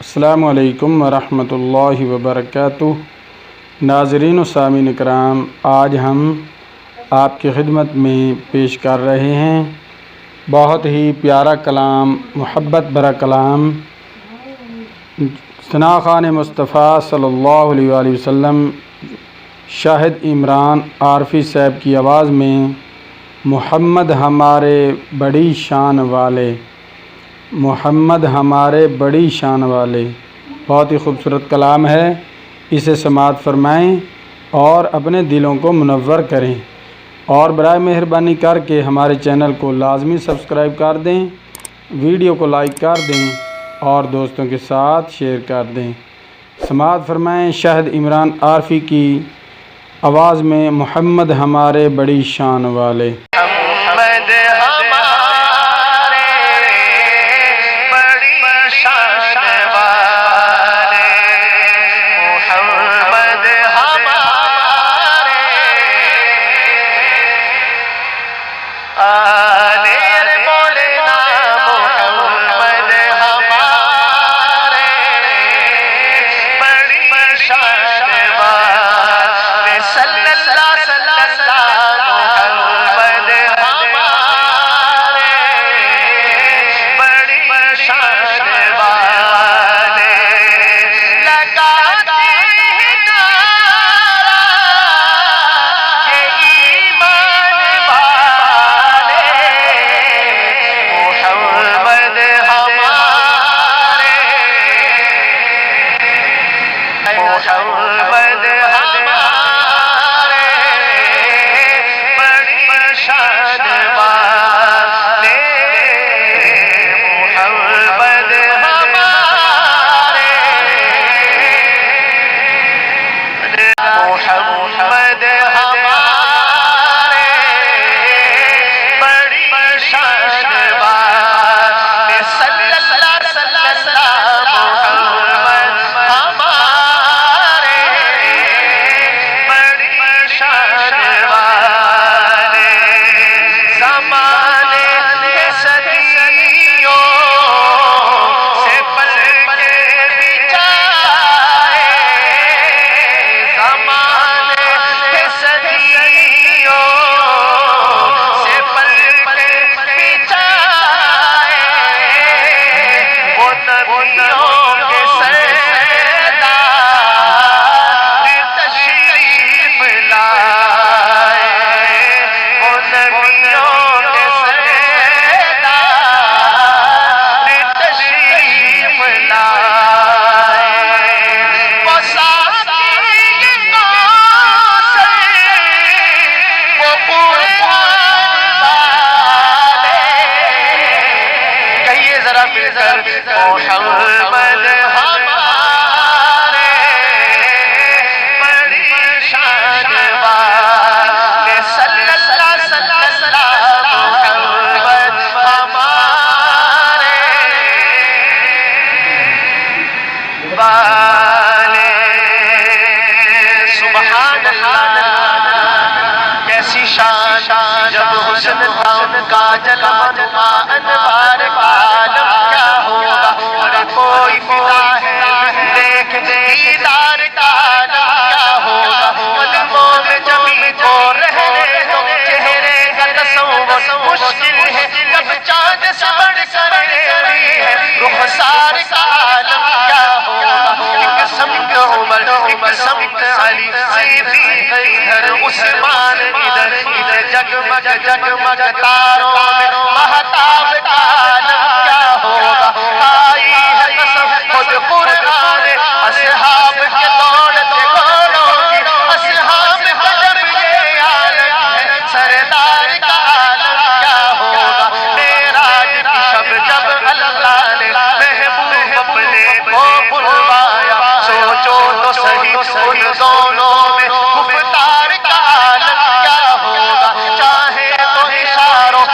السلام علیکم ورحمۃ اللہ وبرکاتہ۔ ناظرین و سامعین کرام، آج ہم آپ کی خدمت میں پیش کر رہے ہیں بہت ہی پیارا کلام، محبت بھرا کلام ثنا خان مصطفیٰ صلی اللہ علیہ وآلہ وسلم شاہد عمران عارفی صاحب کی آواز میں، محمد ہمارے بڑی شان والے، محمد ہمارے بڑی شان والے۔ بہت ہی خوبصورت کلام ہے، اسے سماعت فرمائیں اور اپنے دلوں کو منور کریں، اور برائے مہربانی کر کے ہمارے چینل کو لازمی سبسکرائب کر دیں، ویڈیو کو لائک کر دیں اور دوستوں کے ساتھ شیئر کر دیں۔ سماعت فرمائیں شاہد عمران عارفی کی آواز میں، محمد ہمارے بڑی شان والے۔ کاجل بنما انوار کا عالم کیا ہوگا، اگر کوئی فدا ہے دیکھ دیدار کا عالم کیا ہوگا، قدموں میں جمی کو رہنے دو، چہرے کا تصور مشکل ہے، جب چاند سے بڑھ کر ریوی ہے، رخسار کا عالم کیا ہوگا، ایک سمت عمر ایک سمت علی، سیدھی ہے ادھر عثمان ادھر، ادھر جگمگ جگمگ تاروں میں مہتاب کا عالم کیا ہوگا، آئی ہے قسم خود قرآن اصحاب کے دوڑتے گھوڑوں کی، اصحاب کا جب یہ عالم ہے، سردار کا عالم کیا ہوگا، معراج کی شب جب اللہ نے محبوب اپنے کو بلوایا، سوچو تو صحیح ان دونوں میں گفتار کا عالم کیا ہوگا، چاہے تو اشاروں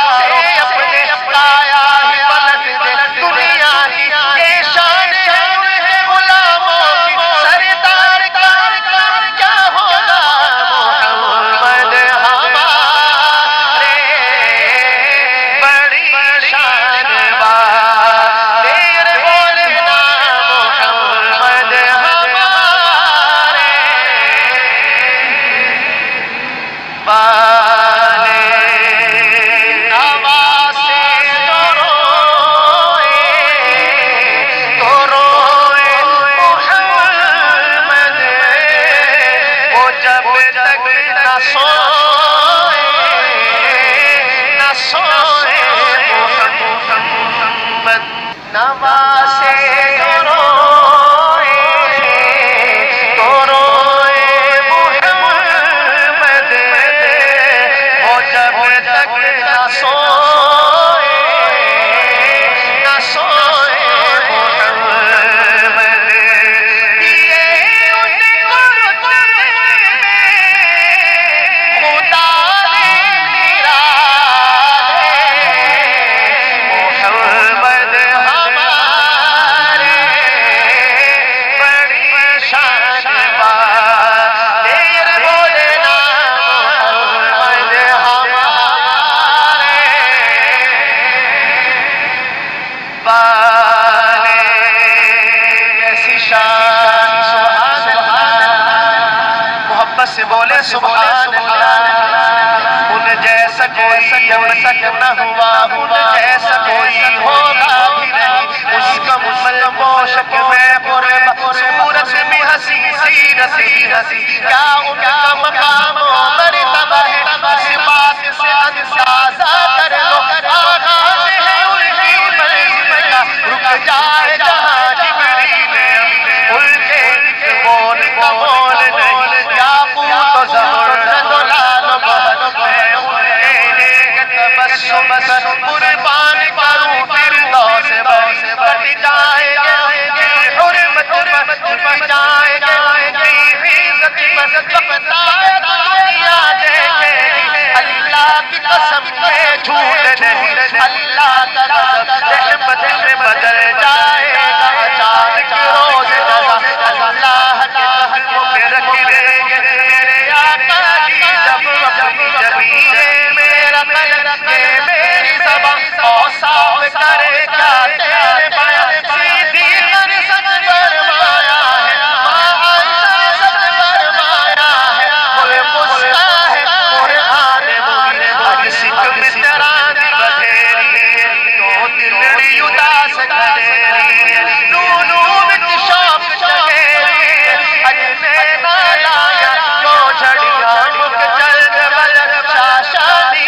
सोए न सोए मोहम्मद नवासे तो रोए मोहम्मद वो जब तक न सोए न सोए मोहम्मद ये उनको खुदा ने निराले मोहम्मद हमारे बड़ी शान वाले बोले ना मोहम्मद हमारे वाले कैसी शान सुभान अल्लाह मोहब्बत से बोले सुभान अल्लाह उन जैसा कोई जब तक न हुआ उन जैसा कोई होगा भी नहीं उसका मुसलमोशक में कुर्ब सूरत भी हंसी सीरत भी हंसी क्या उनका मकाम मर्तबा है इस बात से अंदाजा कर लो आगाज़ है उनकी मंज़िल का रुक जाए जहाँ जिब्रील उनके बोल का बोल नहीं याकूत ज़मरद लाल बहर मैं उनके नेक तबस्सुम कुर्बान करूं फिरदौस से कट जाएगा उनकी हुर्मत कट जाएगा उनकी इज़्ज़त लगता है दुनिया देखेगी अल्लाह की कसम ये झूठ नहीं अल्लाह का गज़ब रहमत में बदल जाएगा अचानक रोज़ रज़ा अल्लाह के कदमों पे रख देंगे मेरे आका की जब अपनी जबीने में रख के मेरी ज़बान औसाफ करे क्या तेरे बयान सीधी कर सच फरमाया है माँ आयशा ने सच फरमाया है मुझे मुस्ता है कुरान मुझे आज सिख मित्रानी बधेरी तो दिलड़ी उदास खड़ेरी नूनू विच शौक चढ़ेरी अजने ना लाया जो झड़िया मुख चल बल शाशानी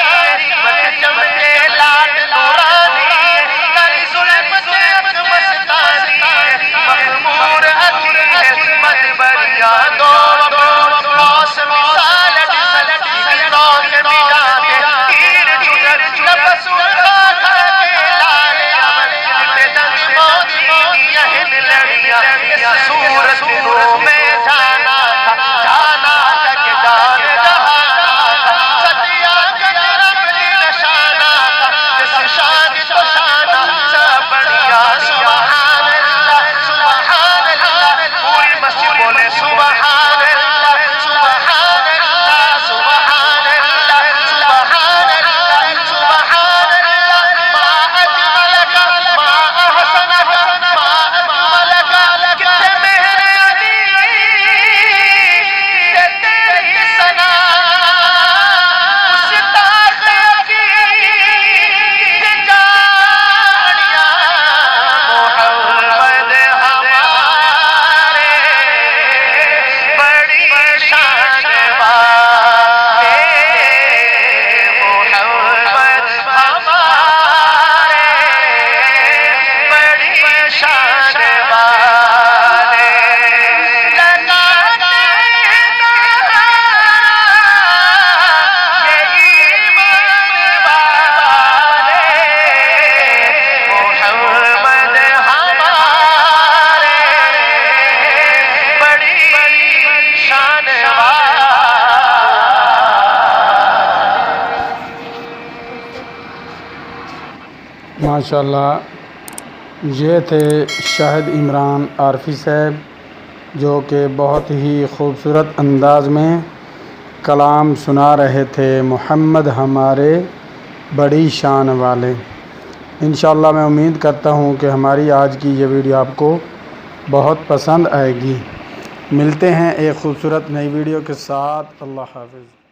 मत चमके लाल नूरानी करी जुल्म से अक मस्तानी मखमूर अखी है मत बरिया दो मौस मिसाल रोक भी जाते तीर चुनर नफस उठा के लाले अमल दंग मोदी यहन लड़िया इस सूरत में जाना था कि जान जहाना था सतिया कदरम निशाना था जिस शान तो शाना सब बढ़िया सुभान अल्लाह पूरी मस्जिद बोले सुभान अल्लाह सुभान अल्लाह सुभान अल्लाह सुभान अल्लाह सुभान अल्लाह मा अजमलक मा अहसनक मा अजमलक कितने मेरे अली तेरी सना उस ताक़त की जानिया मोहम्मद हमारे बड़ी शान वाले मोहम्मद हमारे बड़ी शान वाले लगाते ये ईमान वाले मोहम्मद हमारे बड़ी शान वाले माशाल्लाह ये थे शाहिद इमरान आरफी साहब जो कि बहुत ही खूबसूरत अंदाज में कलाम सुना रहे थे मोहम्मद हमारे बड़ी शान वाले। इंशाअल्लाह मैं उम्मीद करता हूँ कि हमारी आज की ये वीडियो आपको बहुत पसंद आएगी। मिलते हैं एक खूबसूरत नई वीडियो के साथ। अल्लाह हाफ़िज़।